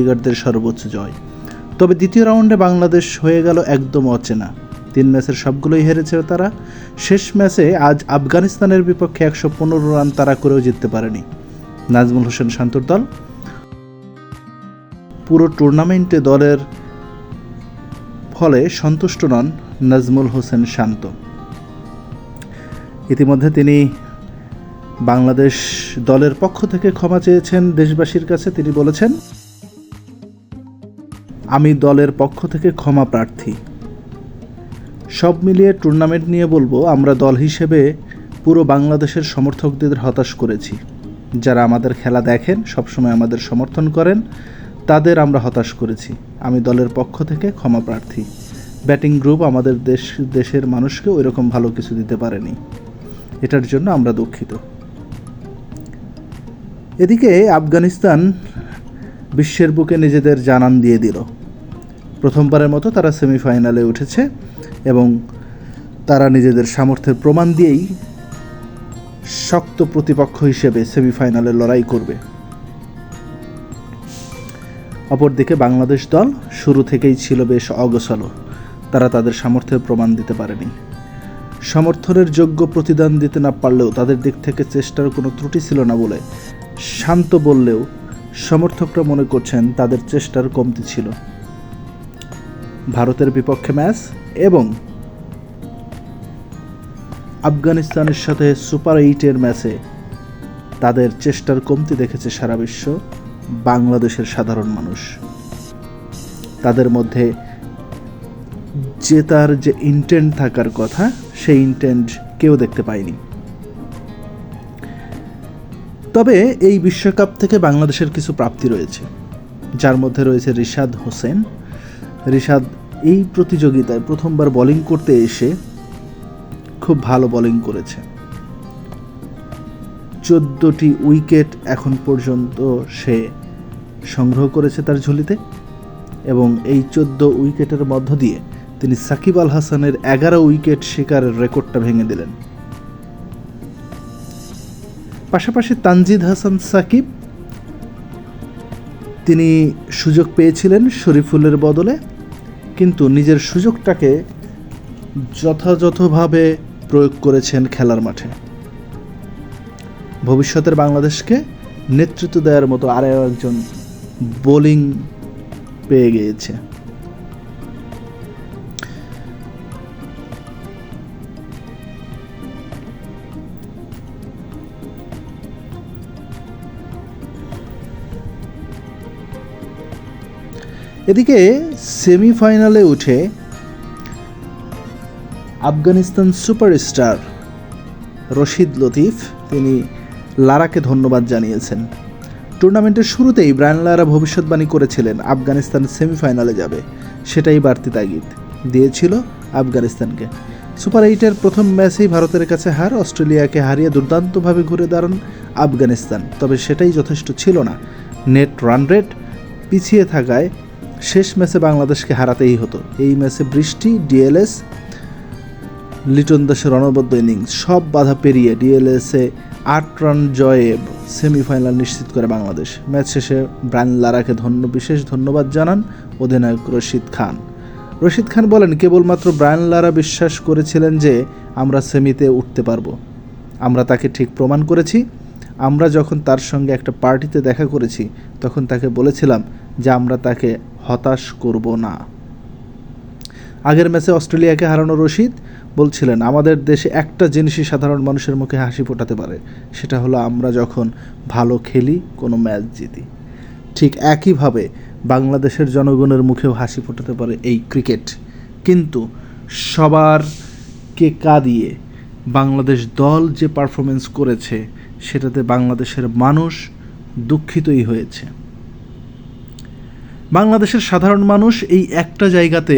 টাইগারদের সর্বোচ্চ জয়। তবে দ্বিতীয় রাউন্ডে বাংলাদেশ হয়ে গেল একদম অচেনা। 3 ম্যাচের সবগুলোই হেরেছে তারা। শেষ ম্যাচে আজ আফগানিস্তানের বিপক্ষে 115 রান তারা করেও জিততে পারেনি নাজমুল হোসেন শান্তর দল। পুরো টুর্নামেন্টে দলের ফলে সন্তুষ্ট নন নাজমুল হোসেন শান্ত। ইতিমধ্যে তিনি বাংলাদেশ দলের পক্ষ থেকে ক্ষমা চেয়েছেন দেশবাসীর কাছে। তিনি বলেছেন, আমি দলের পক্ষ থেকে ক্ষমা প্রার্থী। সব মিলিয়ে টুর্নামেন্ট নিয়ে বলবো, আমরা দল হিসেবে পুরো বাংলাদেশের সমর্থকদের হতাশ করেছি। যারা আমাদের খেলা দেখেন, সবসময় আমাদের সমর্থন করেন, তাদের আমরা হতাশ করেছি। আমি দলের পক্ষ থেকে ক্ষমা প্রার্থী। ব্যাটিং গ্রুপ আমাদের দেশের মানুষকে ওইরকম ভালো কিছু দিতে পারেনি, এটার জন্য আমরা দুঃখিত। এদিকে আফগানিস্তান বিশ্বের বুকে নিজেদের জানান দিয়ে দিল। প্রথমবারের মতো তারা সেমিফাইনালে উঠেছে এবং তারা নিজেদের সামর্থ্যের প্রমাণ দিয়েই শক্ত প্রতিপক্ষ হিসেবে সেমিফাইনালে লড়াই করবে। অপরদিকে বাংলাদেশ দল শুরু থেকেই ছিল বেশ অগোছালো। তারা তাদের সামর্থ্যের প্রমাণ দিতে পারেনি। সমর্থনের যোগ্য প্রতিদান দিতে না পারলেও তাদের দিক থেকে চেষ্টার কোনো ত্রুটি ছিল না বলে শান্ত বললেও সমর্থকরা মনে করছেন তাদের চেষ্টার কমতি ছিল। ভারতের বিপক্ষে ম্যাচ এবং আফগানিস্তানের সাথে সুপার 8-এর ম্যাচে তাদের চেষ্টার কমতি দেখেছে সারা বিশ্ব। বাংলাদেশের সাধারণ মানুষ, তাদের মধ্যে জেতার যে ইন্টেন্ট থাকার কথা, সেই ইন্টেন্ট কেউ দেখতে পায়নি। তবে এই বিশ্বকাপ থেকে বাংলাদেশের কিছু প্রাপ্তি রয়েছে, যার মধ্যে রয়েছে রিশাদ হোসেন। রিশাদ এই প্রতিযোগিতায় প্রথমবার বোলিং করতে এসে খুব ভালো বোলিং করেছে। 14টি উইকেট এখন পর্যন্ত সে সংগ্রহ করেছে তার ঝুলিতে এবং এই 14 উইকেটের মধ্য দিয়ে তিনি সাকিব আল হাসানের 11 উইকেট শিকারের রেকর্ডটা ভেঙে দিলেন। পাশাপাশি তানজিদ হাসান সাকিব, তিনি সুযোগ পেয়েছিলেন শরীফুলের বদলে, কিন্তু নিজের সুযোগটাকে যথাযথভাবে প্রয়োগ করেছেন খেলার মাঠে। ভবিষ্যতের বাংলাদেশকে নেতৃত্ব দেওয়ার মতো আরও একজন বোলিং পেয়ে গিয়েছে। এদিকে সেমিফাইনালে উঠে আফগানিস্তান সুপারস্টার রশিদ লতিফ, তিনি লারাকে ধন্যবাদ জানিয়েছেন। টুর্নামেন্টের শুরুতেই ব্রায়ান লারা ভবিষ্যৎবাণী করেছিলেন আফগানিস্তান সেমিফাইনালে যাবে, সেটাই বাড়তি তাগিদ দিয়েছিল আফগানিস্তানকে। সুপার 8-এর প্রথম ম্যাচেই ভারতের কাছে হার, অস্ট্রেলিয়াকে হারিয়ে দুর্দান্তভাবে ঘুরে দাঁড়ান আফগানিস্তান। তবে সেটাই যথেষ্ট ছিল না। নেট রান রেট পিছিয়ে থাকায় শেষ ম্যাচে বাংলাদেশকে হারাতেই হতো। এই ম্যাচে বৃষ্টি, ডিএলএস, লিটন দাসের অনবদ্য ইনিংস সব বাধা পেরিয়ে ডিএলএসে 8 রান জয়ে সেমিফাইনাল নিশ্চিত করে বাংলাদেশ। ম্যাচ শেষে ব্রায়ান লারাকে বিশেষ ধন্যবাদ জানান অধিনায়ক রশিদ খান। রশিদ খান বলেন, কেবলমাত্র ব্রায়ান লারা বিশ্বাস করেছিলেন যে আমরা সেমিতে উঠতে পারবো। আমরা তাকে ঠিক প্রমাণ করেছি। আমরা যখন তার সঙ্গে একটা পার্টিতে দেখা করেছি, তখন তাকে বলেছিলাম যে আমরা তাকে হতাশ করব না। আগের ম্যাচে অস্ট্রেলিয়াকে হারানো রশিদ বলছিলেন, আমাদের দেশে একটা জিনিসই সাধারণ মানুষের মুখে হাসি ফোটাতে পারে, সেটা হলো আমরা যখন ভালো খেলি, কোনো ম্যাচ জিতি। ঠিক একইভাবে বাংলাদেশের জনগণের মুখেও হাসি ফোটাতে পারে এই ক্রিকেট। কিন্তু সবারকে কাঁদিয়ে বাংলাদেশ দল যে পারফরমেন্স করেছে, সেটাতে বাংলাদেশের মানুষ দুঃখিতই হয়েছে। বাংলাদেশের সাধারণ মানুষ এই একটা জায়গাতে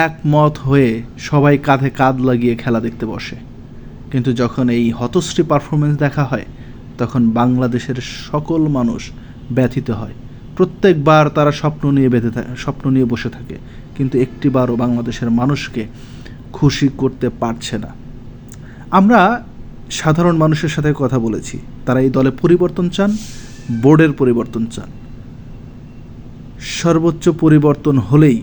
একমত হয়ে সবাই কাঁধে কাঁধ লাগিয়ে খেলা দেখতে বসে, কিন্তু যখন এই হতশ্রী পারফরমেন্স দেখা হয়, তখন বাংলাদেশের সকল মানুষ ব্যথিত হয়। প্রত্যেকবার তারা স্বপ্ন নিয়ে বসে থাকে, কিন্তু একটিবারও বাংলাদেশের মানুষকে খুশি করতে পারছে না। আমরা সাধারণ মানুষের সাথে কথা বলেছি, তারা এই দলে পরিবর্তন চান, বোর্ডের পরিবর্তন চান। সর্বোচ্চ পরিবর্তন হলেই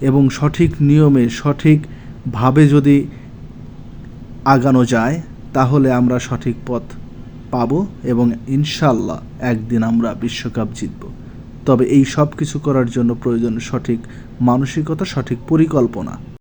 এবং সঠিক নিয়মে সঠিকভাবে যদি আগানো যায় তাহলে আমরা সঠিক পথ পাব এবং ইনশাআল্লাহ একদিন আমরা বিশ্বকাপ জিতব। তবে এই সব কিছু করার জন্য প্রয়োজন সঠিক মানসিকতা, সঠিক পরিকল্পনা।